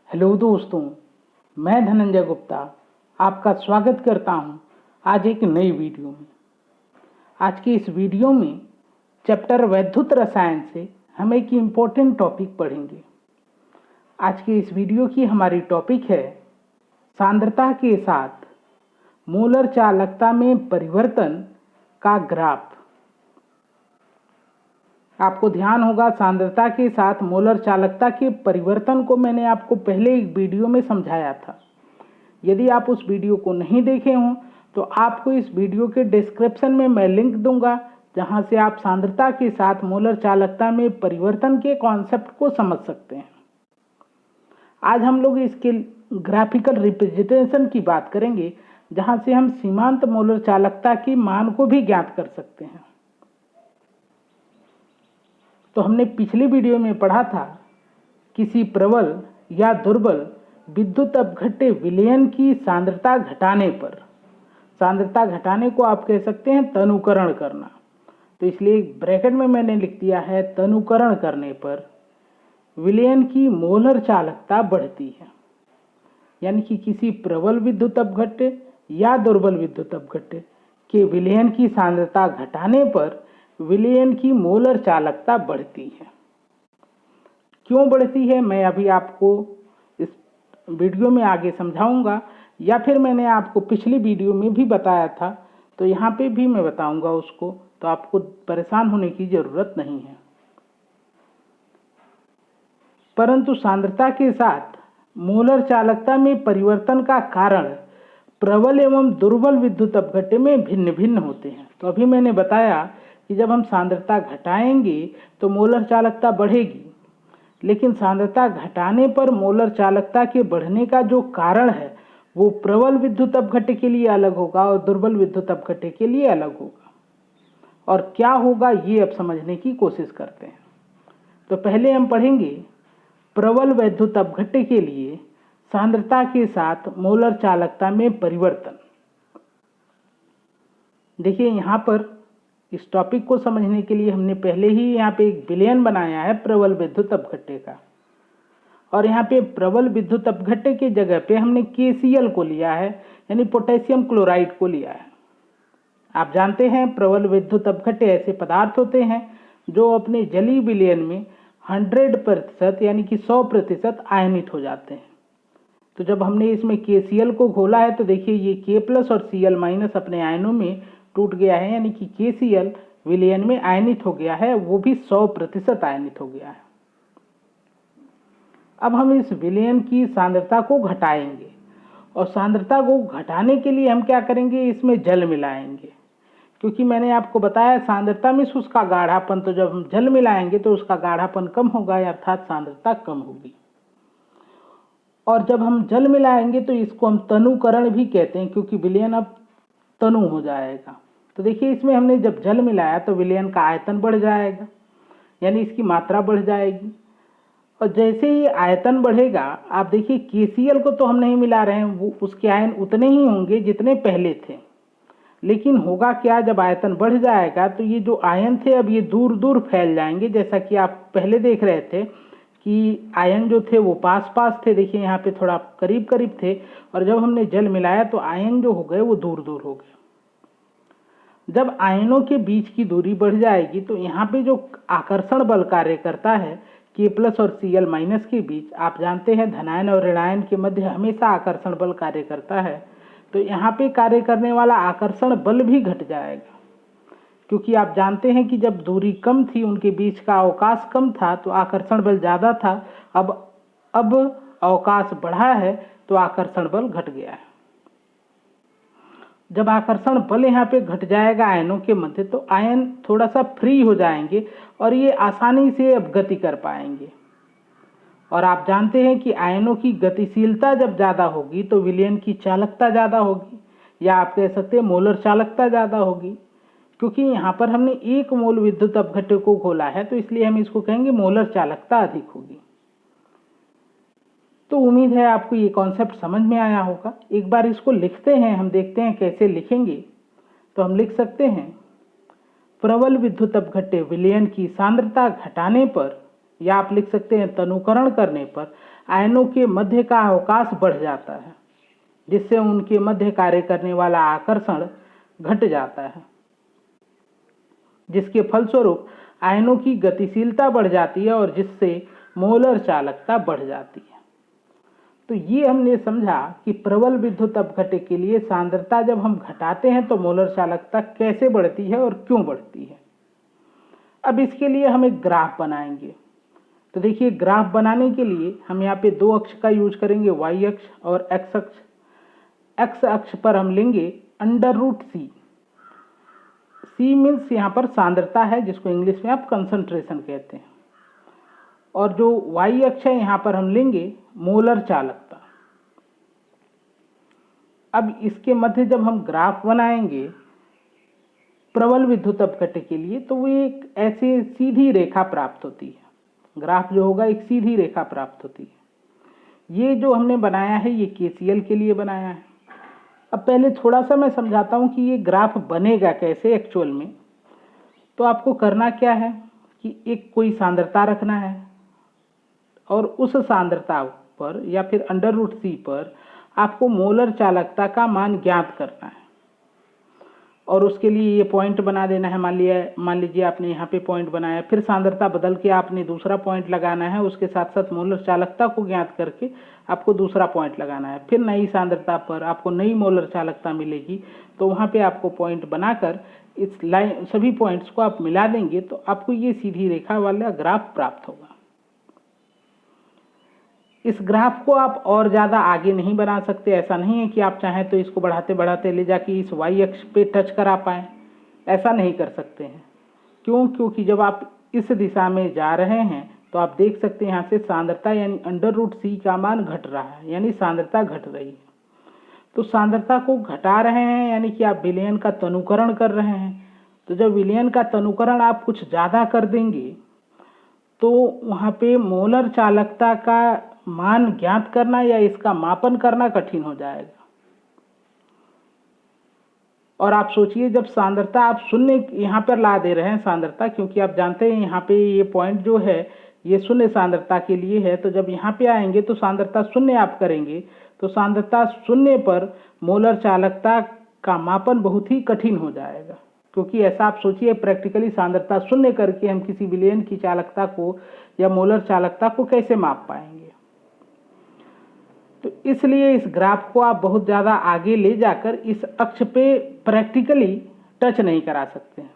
Hello दोस्तों, मैं धनंजय गुप्ता आपका स्वागत करता हूं आज एक नई वीडियो में। आज की इस वीडियो में चैप्टर वैद्युत रसायन से हम एक इम्पोर्टेंट टॉपिक पढ़ेंगे। आज की इस वीडियो की हमारी टॉपिक है सांद्रता के साथ मोलर चालकता में परिवर्तन का ग्राफ। आपको ध्यान होगा, सांद्रता के साथ मोलर चालकता के परिवर्तन को मैंने आपको पहले एक वीडियो में समझाया था। यदि आप उस वीडियो को नहीं देखे हों तो आपको इस वीडियो के डिस्क्रिप्शन में मैं लिंक दूंगा, जहां से आप सांद्रता के साथ मोलर चालकता में परिवर्तन के कॉन्सेप्ट को समझ सकते हैं। आज हम लोग इसके ग्राफिकल रिप्रेजेंटेशन की बात करेंगे, जहां से हम सीमांत मोलर चालकता के मान को भी ज्ञात कर सकते हैं। तो हमने पिछली वीडियो में पढ़ा था, किसी प्रबल या दुर्बल विद्युत अपघट्य विलयन की सांद्रता घटाने पर, सांद्रता घटाने को आप कह सकते हैं तनुकरण करना। तो इसलिए ब्रैकेट में मैंने लिख दिया है, तनुकरण करने पर विलयन की मोलर चालकता बढ़ती है। यानी कि किसी प्रबल विद्युत अपघट्य या दुर्बल विद्युत अपघट्य के विलयन की सांद्रता घटाने पर विलयन की मोलर चालकता बढ़ती है। क्यों बढ़ती है मैं अभी आपको इस वीडियो में आगे समझाऊंगा, या फिर मैंने आपको पिछली वीडियो में भी बताया था, तो यहाँ पे भी मैं बताऊंगा उसको, तो आपको परेशान होने की जरूरत नहीं है। परंतु सांद्रता के साथ मोलर चालकता में परिवर्तन का कारण प्रबल एवं दुर्बल विद्युत अपघट्य में भिन्न भिन्न होते हैं। तो अभी मैंने बताया कि जब हम सांद्रता घटाएंगे तो मोलर चालकता बढ़ेगी, लेकिन सांद्रता घटाने पर मोलर चालकता के बढ़ने का जो कारण है वो प्रबल विद्युत अपघट्य के लिए अलग होगा और दुर्बल विद्युत अपघट्य के लिए अलग होगा। और क्या होगा ये अब समझने की कोशिश करते हैं। तो पहले हम पढ़ेंगे प्रबल विद्युत अपघट्य के लिए सांद्रता के साथ मोलर चालकता में परिवर्तन। देखिए, यहाँ पर इस टॉपिक को समझने के लिए हमने पहले ही यहाँ पे एक विलयन बनाया है प्रबल विद्युत अपघट्य का, और यहाँ पे प्रबल विद्युत अपघट्य के जगह पे हमने KCl को लिया है, यानी पोटेशियम क्लोराइड को लिया है। आप जानते हैं प्रबल विद्युत अपघट्य ऐसे पदार्थ होते हैं जो अपने जलीय विलयन में 100% यानी कि 100% आयनित हो जाते हैं। तो जब हमने इसमें KCl को घोला है तो देखिए ये K+ और Cl- अपने आयनों में टूट गया है, यानी कि KCl विलयन में आयनित हो गया है, वो भी 100% आयनित हो गया है। अब हम इस विलयन की सांद्रता को घटाएंगे, और सांद्रता को घटाने के लिए हम क्या करेंगे, इसमें जल मिलाएंगे। क्योंकि मैंने आपको बताया सांद्रता में उसका गाढ़ापन, तो जब हम जल मिलाएंगे तो उसका गाढ़ापन कम होगा, अर्थात सांद्रता कम होगी। और जब हम जल मिलाएंगे तो इसको हम तनुकरण भी कहते हैं, क्योंकि विलयन अब तनु हो जाएगा। तो देखिए, इसमें हमने जब जल मिलाया तो विलयन का आयतन बढ़ जाएगा, यानी इसकी मात्रा बढ़ जाएगी। और जैसे ही आयतन बढ़ेगा, आप देखिए KCl को तो हम नहीं मिला रहे हैं, वो उसके आयन उतने ही होंगे जितने पहले थे। लेकिन होगा क्या, जब आयतन बढ़ जाएगा तो ये जो आयन थे अब ये दूर दूर फैल जाएंगे। जैसा कि आप पहले देख रहे थे कि आयन जो थे वो पास पास थे, देखिए यहाँ पे थोड़ा करीब करीब थे, और जब हमने जल मिलाया तो आयन जो हो गए वो दूर दूर हो गए। जब आयनों के बीच की दूरी बढ़ जाएगी तो यहाँ पे जो आकर्षण बल कार्य करता है K+ और Cl- के बीच, आप जानते हैं धनायन और ऋणायन के मध्य हमेशा आकर्षण बल कार्य करता है, तो यहाँ पे कार्य करने वाला आकर्षण बल भी घट जाएगा। क्योंकि आप जानते हैं कि जब दूरी कम थी, उनके बीच का अवकाश कम था, तो आकर्षण बल ज़्यादा था। अब अवकाश बढ़ा है तो आकर्षण बल घट गया है। जब आकर्षण बल यहाँ पे घट जाएगा आयनों के मध्य, तो आयन थोड़ा सा फ्री हो जाएंगे और ये आसानी से अब गति कर पाएंगे। और आप जानते हैं कि आयनों की गतिशीलता जब ज़्यादा होगी तो विलयन की चालकता ज़्यादा होगी, या आप कह सकते हैं मोलर चालकता ज़्यादा होगी। क्योंकि यहाँ पर हमने 1 मोल विद्युत अपघट्य को घोला है, तो इसलिए हम इसको कहेंगे मोलर चालकता अधिक होगी। तो उम्मीद है आपको ये कॉन्सेप्ट समझ में आया होगा। एक बार इसको लिखते हैं, हम देखते हैं कैसे लिखेंगे। तो हम लिख सकते हैं प्रबल विद्युत अपघट्य विलयन की सांद्रता घटाने पर या आप लिख सकते हैं तनुकरण करने पर आयनों के मध्य का अवकाश बढ़ जाता है, जिससे उनके मध्य कार्य करने वाला आकर्षण घट जाता है, जिसके फलस्वरूप आयनों की गतिशीलता बढ़ जाती है और जिससे मोलर चालकता बढ़ जाती है। तो ये हमने समझा कि प्रबल विद्युत अपघट्य के लिए सांद्रता जब हम घटाते हैं तो मोलर चालकता कैसे बढ़ती है और क्यों बढ़ती है। अब इसके लिए हम एक ग्राफ बनाएंगे। तो देखिए, ग्राफ बनाने के लिए हम यहाँ पे दो अक्ष का यूज करेंगे, वाई अक्ष और एक्स अक्ष। एक्स अक्ष पर हम लेंगे √c। c मीन्स यहाँ पर सांद्रता है, जिसको इंग्लिश में आप कंसंट्रेशन कहते हैं, और जो वाई अक्ष है यहाँ पर हम लेंगे मोलर चालकता। अब इसके मध्य जब हम ग्राफ बनाएंगे प्रबल विद्युत अपघट्य के लिए, तो वो एक ऐसे सीधी रेखा प्राप्त होती है। ग्राफ जो होगा एक सीधी रेखा प्राप्त होती है। ये जो हमने बनाया है ये केसीएल के लिए बनाया है। अब पहले थोड़ा सा मैं समझाता हूँ कि ये ग्राफ बनेगा कैसे एक्चुअल में। तो आपको करना क्या है कि एक कोई सांद्रता रखना है और उस सांद्रता पर या फिर √c पर आपको मोलर चालकता का मान ज्ञात करना है, और उसके लिए ये पॉइंट बना देना है। मान लीजिए आपने यहाँ पे पॉइंट बनाया, फिर सांद्रता बदल के आपने दूसरा पॉइंट लगाना है, उसके साथ साथ मोलर चालकता को ज्ञात करके आपको दूसरा पॉइंट लगाना है। फिर नई सांद्रता पर आपको नई मोलर चालकता मिलेगी, तो वहाँ पे आपको पॉइंट बनाकर इस लाइन सभी पॉइंट्स को आप मिला देंगे तो आपको ये सीधी रेखा वाला ग्राफ प्राप्त होगा। इस ग्राफ को आप और ज़्यादा आगे नहीं बना सकते। ऐसा नहीं है कि आप चाहें तो इसको बढ़ाते बढ़ाते ले जाके इस वाई अक्ष पे टच करा पाएँ, ऐसा नहीं कर सकते हैं। क्यों? क्योंकि जब आप इस दिशा में जा रहे हैं तो आप देख सकते हैं यहाँ से सांद्रता यानी √c का मान घट रहा है, यानी सांद्रता घट रही है। तो सांद्रता को घटा रहे हैं यानी कि आप विलयन का तनुकरण कर रहे हैं। तो जब विलयन का तनुकरण आप कुछ ज़्यादा कर देंगे तो वहाँ पे मोलर चालकता का मान ज्ञात करना या इसका मापन करना कठिन हो जाएगा। और आप सोचिए, जब सांद्रता आप शून्य यहाँ पर ला दे रहे हैं सांद्रता, क्योंकि आप जानते हैं यहाँ पे ये पॉइंट जो है ये शून्य सांद्रता के लिए है, तो जब यहाँ पे आएंगे तो सांद्रता शून्य आप करेंगे तो सांद्रता शून्य पर मोलर चालकता का मापन बहुत ही कठिन हो जाएगा। क्योंकि ऐसा आप सोचिए, प्रैक्टिकली सांद्रता शून्य करके हम किसी विलयन की चालकता को या मोलर चालकता को कैसे माप पाएंगे। तो इसलिए इस ग्राफ को आप बहुत ज़्यादा आगे ले जाकर इस अक्ष पे प्रैक्टिकली टच नहीं करा सकते हैं।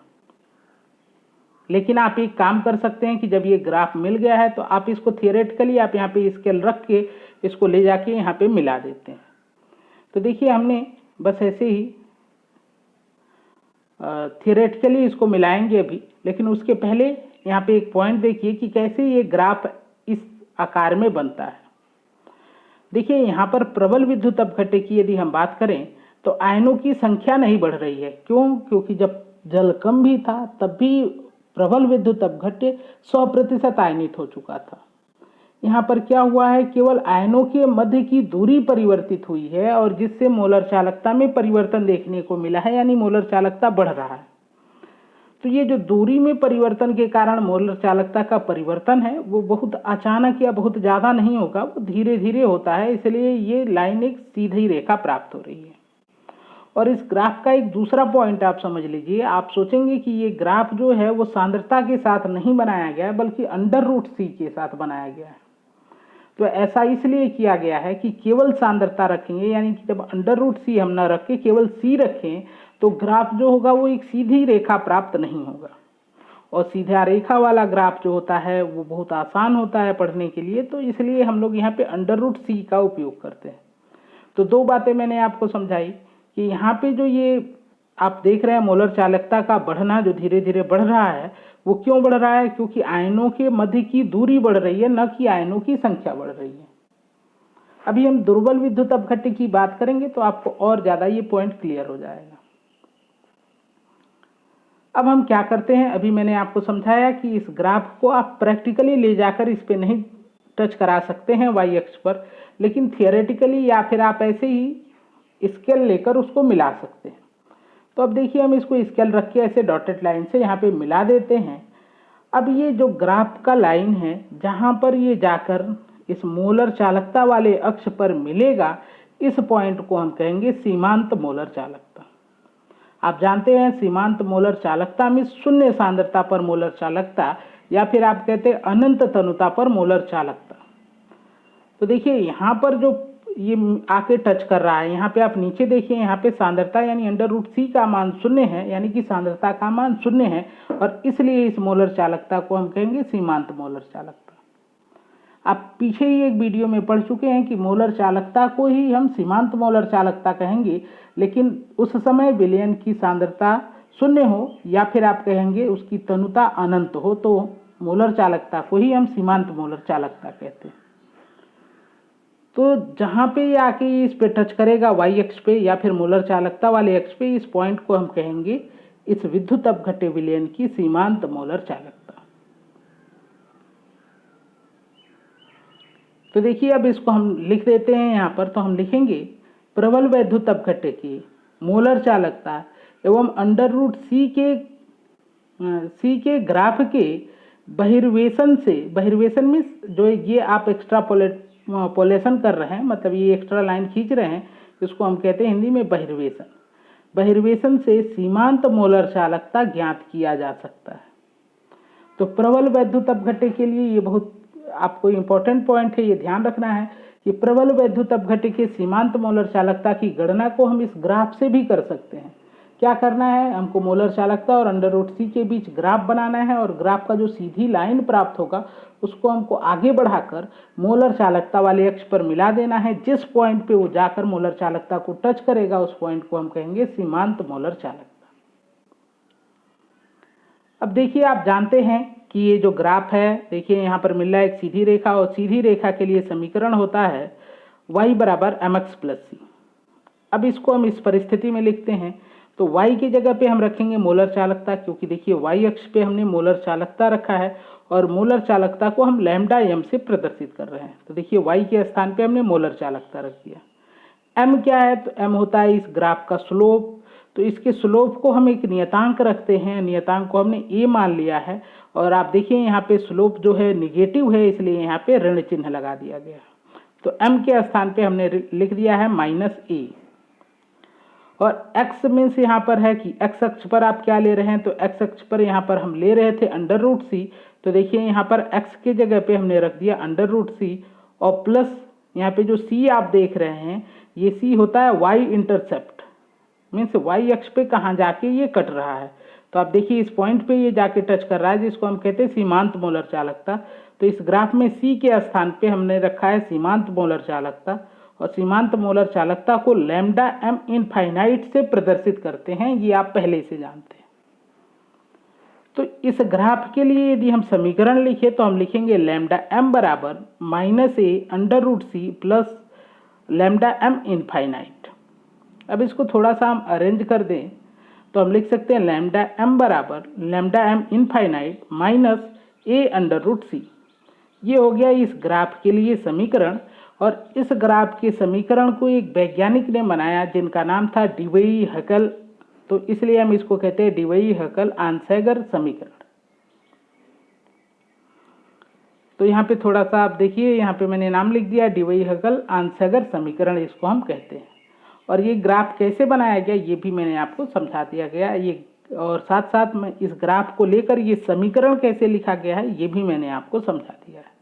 लेकिन आप एक काम कर सकते हैं कि जब ये ग्राफ मिल गया है तो आप इसको थियोरेटिकली आप यहाँ पे स्केल रख के इसको ले जाके यहाँ पे मिला देते हैं। तो देखिए, हमने बस ऐसे ही थियोरेटिकली इसको मिलाएंगे अभी, लेकिन उसके पहले यहाँ पे एक पॉइंट देखिए कि कैसे ये ग्राफ इस आकार में बनता है। देखिए, यहाँ पर प्रबल विद्युत अपघट्य की यदि हम बात करें तो आयनों की संख्या नहीं बढ़ रही है। क्यों? क्योंकि जब जल कम भी था तब भी प्रबल विद्युत अपघट्य 100% आयनित हो चुका था। यहाँ पर क्या हुआ है, केवल आयनों के मध्य की दूरी परिवर्तित हुई है और जिससे मोलर चालकता में परिवर्तन देखने को मिला है, यानी मोलर चालकता बढ़ रहा है। तो ये जो दूरी में परिवर्तन के कारण मोलर चालकता का परिवर्तन है वो बहुत अचानक या बहुत ज़्यादा नहीं होगा, वो धीरे धीरे होता है। इसलिए ये लाइन एक सीधी रेखा प्राप्त हो रही है। और इस ग्राफ का एक दूसरा पॉइंट आप समझ लीजिए, आप सोचेंगे कि ये ग्राफ जो है वो सांद्रता के साथ नहीं बनाया गया बल्कि √c के साथ बनाया गया है। तो ऐसा इसलिए किया गया है कि केवल सांद्रता रखेंगे, यानी कि जब √c हम ना रख के केवल c रखें तो ग्राफ जो होगा वो एक सीधी रेखा प्राप्त नहीं होगा। और सीधा रेखा वाला ग्राफ जो होता है वो बहुत आसान होता है पढ़ने के लिए, तो इसलिए हम लोग यहाँ पे √c का उपयोग करते हैं। तो दो बातें मैंने आपको समझाई कि यहाँ पे जो ये आप देख रहे हैं मोलर चालकता का बढ़ना जो धीरे धीरे बढ़ रहा है, वो क्यों बढ़ रहा है? क्योंकि आयनों के मध्य की दूरी बढ़ रही है, न कि आयनों की संख्या बढ़ रही है। अभी हम दुर्बल विद्युत अपघट्य की बात करेंगे तो आपको और ज़्यादा ये पॉइंट क्लियर हो जाएगा। अब हम क्या करते हैं, अभी मैंने आपको समझाया कि इस ग्राफ को आप प्रैक्टिकली ले जाकर इस पे नहीं टच करा सकते हैं वाई अक्ष पर, लेकिन थियोरेटिकली या फिर आप ऐसे ही स्केल लेकर उसको मिला सकते हैं। तो अब देखिए, हम इसको स्केल रख के ऐसे डॉटेड लाइन से यहाँ पे मिला देते हैं। अब ये जो ग्राफ का लाइन है जहाँ पर ये जाकर इस मोलर चालकता वाले अक्ष पर मिलेगा, इस पॉइंट को हम कहेंगे सीमांत मोलर चालकता। आप जानते हैं सीमांत मोलर चालकता में शून्य सांद्रता पर मोलर चालकता, या फिर आप कहते हैं अनंत तनुता पर मोलर चालकता। तो देखिए यहाँ पर जो ये आके टच कर रहा है, यहाँ पे आप नीचे देखिए, यहाँ पे सांद्रता यानी √c का मान शून्य है, यानी कि सांद्रता का मान शून्य है, और इसलिए इस मोलर चालकता को हम कहेंगे सीमांत मोलर चालकता। आप पीछे ही एक वीडियो में पढ़ चुके हैं कि मोलर चालकता को ही हम सीमांत मोलर चालकता कहेंगे, लेकिन उस समय विलयन की सांद्रता शून्य हो या फिर आप कहेंगे उसकी तनुता अनंत हो, तो मोलर चालकता को ही हम सीमांत मोलर चालकता कहते हैं। तो जहाँ पे ये आके इस पे टच करेगा y अक्ष पे या फिर मोलर चालकता वाले अक्ष पे, इस पॉइंट को हम कहेंगे इस विद्युत अपघट्य विलयन की सीमांत मोलर चालकता। तो देखिए अब इसको हम लिख देते हैं यहाँ पर। तो हम लिखेंगे प्रबल वैद्युत अपघट्य की मोलर चालकता एवं √c के ग्राफ के बहिर्वेशन से, बहिर्वेशन में जो ये आप एक्स्ट्रापोलेशन कर रहे हैं, मतलब ये एक्स्ट्रा लाइन खींच रहे हैं, इसको हम कहते हैं हिंदी में बहिर्वेशन। बहिर्वेशन से सीमांत मोलर चालकता ज्ञात किया जा सकता है। तो प्रबल वैद्युत अपघट्य के लिए ये बहुत आपको इम्पोर्टेंट पॉइंट है, ये ध्यान रखना है कि प्रबल वैद्युत अपघट्य के सीमांत मोलर चालकता की गणना को हम इस ग्राफ से भी कर सकते हैं। क्या करना है, हमको मोलर चालकता और √c के बीच ग्राफ बनाना है, और ग्राफ का जो सीधी लाइन प्राप्त होगा उसको हमको आगे बढ़ाकर मोलर चालकता वाले अक्ष पर मिला देना है। जिस पॉइंट पे वो जाकर मोलर चालकता को टच करेगा उस पॉइंट को हम कहेंगे सीमांत मोलर चालकता। अब देखिए आप जानते हैं कि ये जो ग्राफ है, देखिए यहाँ पर मिल रहा है एक सीधी रेखा, और सीधी रेखा के लिए समीकरण होता है y = mx + c। अब इसको हम इस परिस्थिति में लिखते हैं, तो y की जगह पे हम रखेंगे मोलर चालकता, क्योंकि देखिए y अक्ष पे हमने मोलर चालकता रखा है और मोलर चालकता को हम λm से प्रदर्शित कर रहे हैं। तो देखिए y के स्थान पे हमने मोलर चालकता रख दिया। m क्या है, तो m होता है इस ग्राफ का स्लोप। तो इसके स्लोप को हम एक नियतांक रखते हैं, नियतांक को हमने a मान लिया है, और आप देखिए यहाँ पे स्लोप जो है निगेटिव है, इसलिए यहाँ पे ऋण चिन्ह लगा दिया गया। तो m के स्थान पे हमने लिख दिया है -a। और x मीन्स यहाँ पर है कि x अक्ष पर आप क्या ले रहे हैं, तो x अक्ष पर यहाँ पर हम ले रहे थे √c। तो देखिए यहाँ पर x के जगह पे हमने रख दिया √c, और प्लस यहाँ पे जो c आप देख रहे हैं, ये c होता है y इंटरसेप्ट, मीन्स y अक्ष पे कहाँ जाके ये कट रहा है। तो आप देखिए इस पॉइंट पे ये जाके टच कर रहा है, जिसको हम कहते हैं सीमांत मोलर चालकता। तो इस ग्राफ में c के स्थान पे हमने रखा है सीमांत मोलर चालकता, और सीमांत मोलर चालकता को λm इनफाइनाइट से प्रदर्शित करते हैं, ये आप पहले से जानते हैं। तो इस ग्राफ के लिए यदि हम समीकरण लिखें तो हम लिखेंगे λm = -a √c + λm infinite. अब इसको थोड़ा सा हम अरेंज कर दें तो हम लिख सकते हैं λm = λm infinite -a √c। ये हो गया इस ग्राफ के लिए समीकरण, और इस ग्राफ के समीकरण को एक वैज्ञानिक ने बनाया जिनका नाम था डीवेई हकल। तो इसलिए हम इसको कहते हैं डीवेई हकल आंसैगर समीकरण। तो यहाँ पे थोड़ा सा आप देखिए, यहाँ पे मैंने नाम लिख दिया डीवेई हकल आंसैगर समीकरण, इसको हम कहते हैं। और ये ग्राफ कैसे बनाया गया ये भी मैंने आपको समझा दिया गया, ये और साथ साथ में इस ग्राफ को लेकर ये समीकरण कैसे लिखा गया है ये भी मैंने आपको समझा दिया है।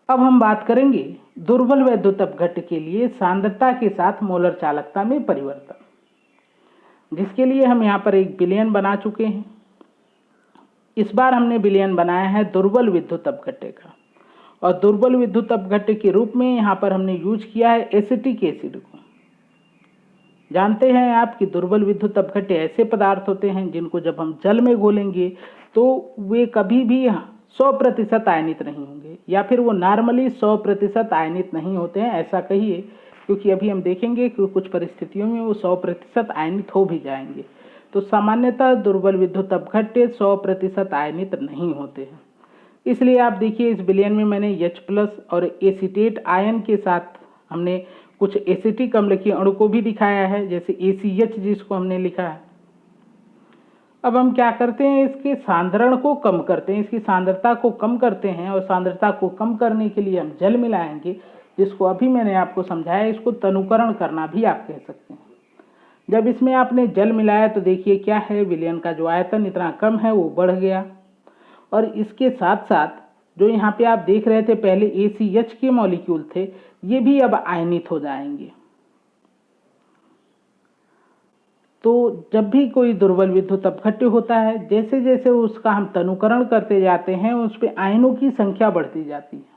अब हम बात करेंगे दुर्बल वैद्युत अपघट्य के लिए सांद्रता के साथ मोलर चालकता में परिवर्तन, जिसके लिए हम यहाँ पर एक विलयन बना चुके हैं। इस बार हमने विलयन बनाया है दुर्बल विद्युत अपघट्य का, और दुर्बल विद्युत अपघट्य के रूप में यहाँ पर हमने यूज किया है एसिटिक एसिड को। जानते हैं आप कि दुर्बल विद्युत अपघट्य ऐसे पदार्थ होते हैं जिनको जब हम जल में घोलेंगे तो वे कभी भी 100% आयनित नहीं होंगे, या फिर वो नॉर्मली 100% आयनित नहीं होते हैं, ऐसा कहिए, क्योंकि अभी हम देखेंगे कि कुछ परिस्थितियों में वो 100% आयनित हो भी जाएंगे। तो सामान्यतः दुर्बल विद्युत अपघट्य 100% आयनित नहीं होते हैं। इसलिए आप देखिए इस विलयन में मैंने H+ और एसीटेट आयन के साथ हमने कुछ एसिटिक अम्ल के अणु को भी दिखाया है, जैसे ACH जिसको हमने लिखा है। अब हम क्या करते हैं, इसके सांद्रण को कम करते हैं, इसकी सांद्रता को कम करते हैं। और सांद्रता को कम करने के लिए हम जल मिलाएंगे, जिसको अभी मैंने आपको समझाया। इसको तनुकरण करना भी आप कह सकते हैं। जब इसमें आपने जल मिलाया तो देखिए क्या है, विलयन का जो आयतन इतना कम है वो बढ़ गया। और इसके साथ साथ जो यहाँ पे आप देख रहे थे पहले ACH के मॉलिक्यूल थे, ये भी अब आयनित हो जाएंगे। तो जब भी कोई दुर्बल विद्युत अपघट्य होता है, जैसे जैसे उसका हम तनुकरण करते जाते हैं, उस पर आयनों की संख्या बढ़ती जाती है।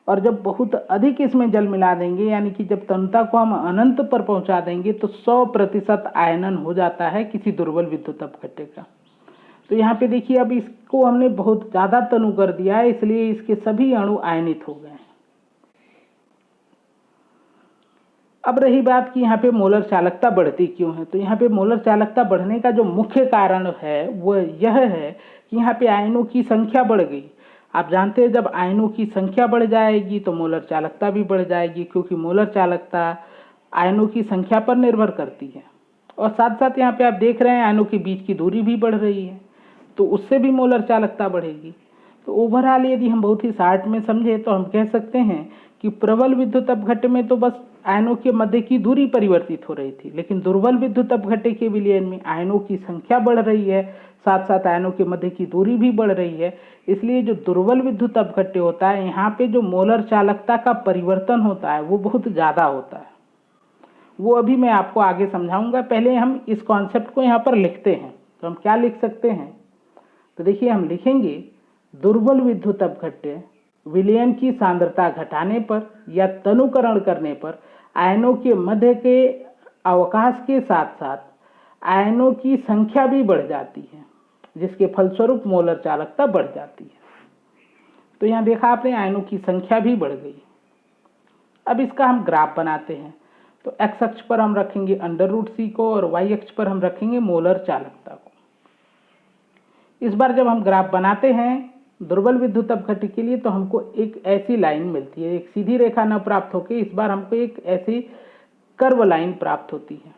और जब बहुत अधिक इसमें जल मिला देंगे, यानी कि जब तनुता को हम अनंत पर पहुंचा देंगे, तो 100% आयनन हो जाता है किसी दुर्बल विद्युत अपघट्य का। तो यहाँ पे देखिए, अब इसको हमने बहुत ज़्यादा तनु कर दिया है, इसलिए इसके सभी अणु आयनित हो गए हैं। अब रही बात कि यहाँ पे मोलर चालकता बढ़ती क्यों है, तो यहाँ पे मोलर चालकता बढ़ने का जो मुख्य कारण है वो यह है कि यहाँ पे आयनों की संख्या बढ़ गई। आप जानते हैं जब आयनों की संख्या बढ़ जाएगी तो मोलर चालकता भी बढ़ जाएगी, क्योंकि मोलर चालकता आयनों की संख्या पर निर्भर करती है। और साथ साथ यहाँ पे आप देख रहे हैं आयनों के बीच की दूरी भी बढ़ रही है, तो उससे भी मोलर चालकता बढ़ेगी। तो ओवरऑल यदि हम बहुत ही शार्ट में समझे तो हम कह सकते हैं कि प्रबल विद्युत अपघट्य में तो बस आयनों के मध्य की दूरी परिवर्तित हो रही थी, लेकिन दुर्बल विद्युत अपघट्य के विलयन में आयनों की संख्या बढ़ रही है, साथ साथ आयनों के मध्य की दूरी भी बढ़ रही है। इसलिए जो दुर्बल विद्युत अपघट्य होता है, यहाँ पे जो मोलर चालकता का परिवर्तन होता है वो बहुत ज़्यादा होता है। वो अभी मैं आपको आगे समझाऊंगा। पहले हम इस कॉन्सेप्ट को यहाँ पर लिखते हैं। तो हम क्या लिख सकते हैं, तो देखिए हम लिखेंगे दुर्बल विद्युत अपघट्य विलयन की सांद्रता घटाने पर या तनुकरण करने पर आयनों के मध्य के अवकाश के साथ साथ आयनों की संख्या भी बढ़ जाती है, जिसके फलस्वरूप मोलर चालकता बढ़ जाती है। तो यहाँ देखा आपने, आयनों की संख्या भी बढ़ गई। अब इसका हम ग्राफ बनाते हैं। तो x अक्ष पर हम रखेंगे √c को और y अक्ष पर हम रखेंगे मोलर चालकता को। इस बार जब हम ग्राफ बनाते हैं दुर्बल विद्युत अपघट्य के लिए, तो हमको एक ऐसी लाइन मिलती है, एक सीधी रेखा न प्राप्त होकर इस बार हमको एक ऐसी कर्व लाइन प्राप्त होती है।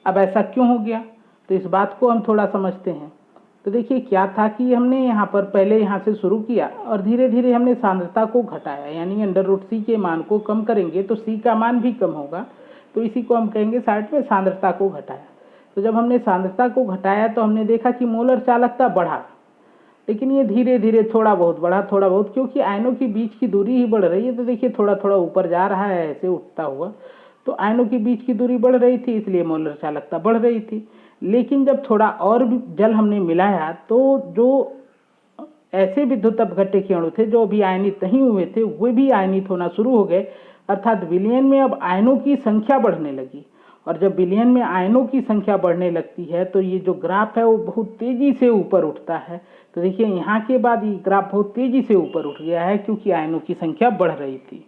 अब ऐसा क्यों हो गया, तो इस बात को हम थोड़ा समझते हैं। तो देखिए क्या था कि हमने यहाँ पर पहले यहाँ से शुरू किया और धीरे धीरे हमने सांद्रता को घटाया, यानी √c के मान को कम करेंगे तो c का मान भी कम होगा। तो इसी को हम कहेंगे साइड में सांद्रता को घटाया। तो जब हमने सांद्रता को घटाया तो हमने देखा कि मोलर चालकता बढ़ा, लेकिन ये धीरे धीरे थोड़ा बहुत बढ़ा, थोड़ा बहुत, क्योंकि आयनों के बीच की दूरी ही बढ़ रही है। तो देखिए थोड़ा थोड़ा ऊपर जा रहा है ऐसे उठता हुआ। तो आयनों के बीच की दूरी बढ़ रही थी, इसलिए मोलर चालकता बढ़ रही थी। लेकिन जब थोड़ा और भी जल हमने मिलाया तो जो ऐसे विद्युत अपघट्य के अणु थे जो अभी आयनित नहीं हुए थे, वे भी आयनित होना शुरू हो गए। अर्थात विलयन में अब आयनों की संख्या बढ़ने लगी। और जब विलयन में आयनों की संख्या बढ़ने लगती है तो ये जो ग्राफ है वो बहुत तेजी से ऊपर उठता है। तो देखिए यहाँ के बाद ये ग्राफ बहुत तेजी से ऊपर उठ गया है, क्योंकि आयनों की संख्या बढ़ रही थी।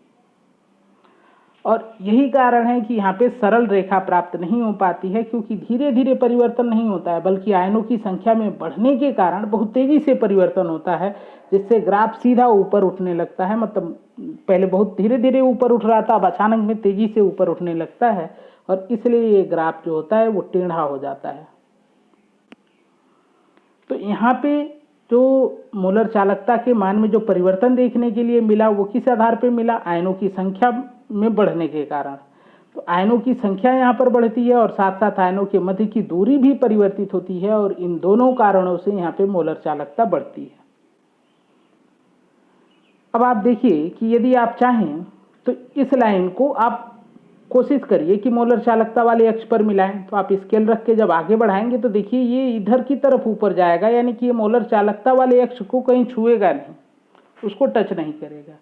और यही कारण है कि यहाँ पे सरल रेखा प्राप्त नहीं हो पाती है, क्योंकि धीरे धीरे परिवर्तन नहीं होता है, बल्कि आयनों की संख्या में बढ़ने के कारण बहुत तेजी से परिवर्तन होता है, जिससे ग्राफ सीधा ऊपर उठने लगता है। मतलब पहले बहुत धीरे धीरे ऊपर उठ रहा था, अब अचानक में तेजी से ऊपर उठने लगता है, और इसलिए ये ग्राफ जो होता है वो टेढ़ा हो जाता है। तो यहाँ पे जो मोलर चालकता के मान में जो परिवर्तन देखने के लिए मिला वो किस आधार पर मिला, आयनों की संख्या में बढ़ने के कारण। तो आयनों की संख्या यहाँ पर बढ़ती है और साथ साथ आयनों के मध्य की दूरी भी परिवर्तित होती है, और इन दोनों कारणों से यहाँ पे मोलर चालकता बढ़ती है। अब आप देखिए कि यदि आप चाहें तो इस लाइन को आप कोशिश करिए कि मोलर चालकता वाले अक्ष पर मिलाएं। तो आप स्केल रख के जब आगे बढ़ाएंगे तो देखिए ये इधर की तरफ ऊपर जाएगा, यानी कि ये मोलर चालकता वाले अक्ष को कहीं छुएगा नहीं, उसको टच नहीं करेगा।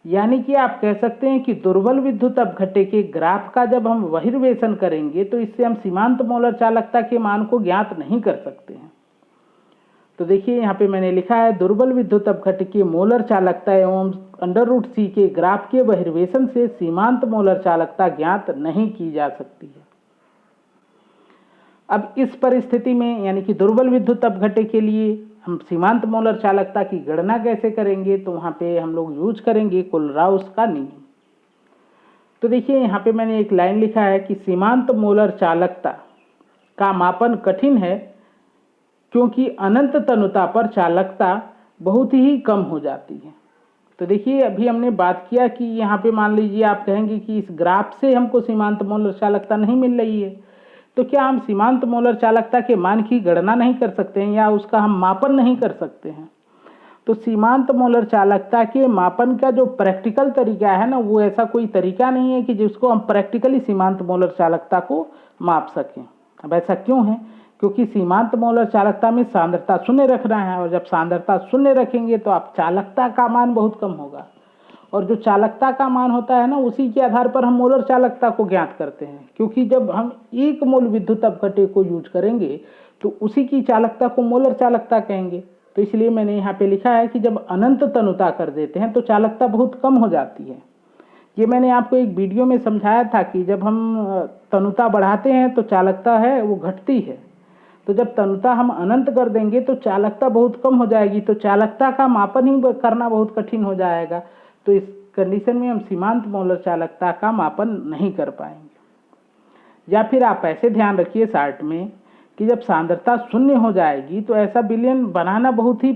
यानी कि आप कह सकते हैं कि दुर्बल विद्युत अपघट्य के ग्राफ का जब हम बहिर्वेशन करेंगे तो इससे हम सीमांत मोलर चालकता के मान को ज्ञात नहीं कर सकते हैं। तो देखिए यहाँ पे मैंने लिखा है दुर्बल विद्युत अपघट्य की मोलर चालकता एवं √c के ग्राफ के बहिर्वेशन से सीमांत मोलर चालकता ज्ञात नहीं की जा सकती है। अब इस परिस्थिति में यानी कि दुर्बल विद्युत अपघट्य के लिए हम सीमांत मोलर चालकता की गणना कैसे करेंगे, तो वहाँ पे हम लोग यूज करेंगे कोलराउस का नियम। तो देखिए यहाँ पे मैंने एक लाइन लिखा है कि सीमांत मोलर चालकता का मापन कठिन है, क्योंकि अनंत तनुता पर चालकता बहुत ही कम हो जाती है। तो देखिए अभी हमने बात किया कि यहाँ पे मान लीजिए आप कहेंगे कि इस ग्राफ से हमको सीमांत मोलर चालकता नहीं मिल रही है, तो क्या हम सीमांत मोलर चालकता के मान की गणना नहीं कर सकते हैं या उसका हम मापन नहीं कर सकते हैं? तो सीमांत मोलर चालकता के मापन का जो प्रैक्टिकल तरीका है ना, वो ऐसा कोई तरीका नहीं है कि जिसको हम प्रैक्टिकली सीमांत मोलर चालकता को माप सकें। अब ऐसा क्यों है? क्योंकि सीमांत मोलर चालकता में सांद्रता शून्य रखना है, और जब सांद्रता शून्य रखेंगे तो आप चालकता का मान बहुत कम होगा, और जो चालकता का मान होता है ना, उसी के आधार पर हम मोलर चालकता को ज्ञात करते हैं। क्योंकि जब हम 1 मोल विद्युत अपघट्य को यूज करेंगे तो उसी की चालकता को मोलर चालकता कहेंगे। तो इसलिए मैंने यहाँ पे लिखा है कि जब अनंत तनुता कर देते हैं तो चालकता बहुत कम हो जाती है। ये मैंने आपको एक वीडियो में समझाया था कि जब हम तनुता बढ़ाते हैं तो चालकता है वो घटती है, तो जब तनुता हम अनंत कर देंगे तो चालकता बहुत कम हो जाएगी, तो चालकता का मापन ही करना बहुत कठिन हो जाएगा। तो इस कंडीशन में हम सीमांत मोलर चालकता का मापन नहीं कर पाएंगे। या फिर आप ऐसे ध्यान रखिए शार्ट में कि जब सांद्रता शून्य हो जाएगी तो ऐसा विलयन बनाना बहुत ही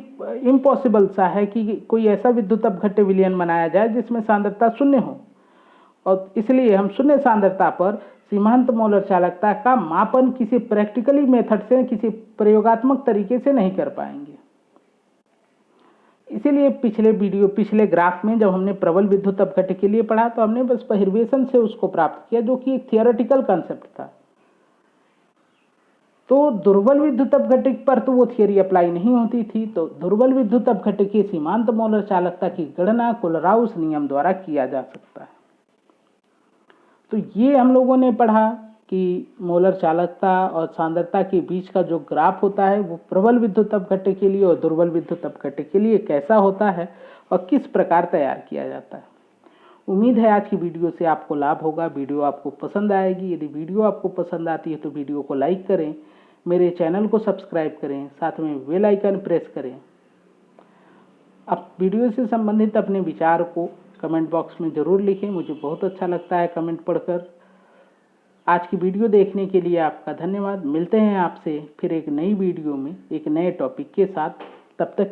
इम्पॉसिबल सा है कि कोई ऐसा विद्युत अपघट्य विलयन बनाया जाए जिसमें सांद्रता शून्य हो, और इसलिए हम शून्य सांद्रता पर सीमांत मोलर चालकता का मापन किसी प्रैक्टिकली मेथड से, किसी प्रयोगात्मक तरीके से नहीं कर पाएंगे। इसीलिए पिछले ग्राफ में जब हमने प्रबल विद्युत अपघट्य के लिए पढ़ा तो हमने बस परिवेशन से उसको प्राप्त किया, जो कि एक थियोरेटिकल कॉन्सेप्ट था। तो दुर्बल विद्युत अपघट्य पर तो वो थियरी अप्लाई नहीं होती थी। तो दुर्बल विद्युत अपघट्य की सीमांत मोलर चालकता की गणना कोलराउस नियम द्वारा किया जा सकता है। तो ये हम लोगों ने पढ़ा कि मोलर चालकता और सांद्रता के बीच का जो ग्राफ होता है वो प्रबल विद्युत अपघट्य के लिए और दुर्बल विद्युत अपघट्य के लिए कैसा होता है और किस प्रकार तैयार किया जाता है। उम्मीद है आज की वीडियो से आपको लाभ होगा, वीडियो आपको पसंद आएगी। यदि वीडियो आपको पसंद आती है तो वीडियो को लाइक करें, मेरे चैनल को सब्सक्राइब करें, साथ में बेल आइकन प्रेस करें। आप वीडियो से संबंधित अपने विचार को कमेंट बॉक्स में ज़रूर लिखें, मुझे बहुत अच्छा लगता है कमेंट पढ़कर। आज की वीडियो देखने के लिए आपका धन्यवाद। मिलते हैं आपसे फिर एक नई वीडियो में एक नए टॉपिक के साथ। तब तक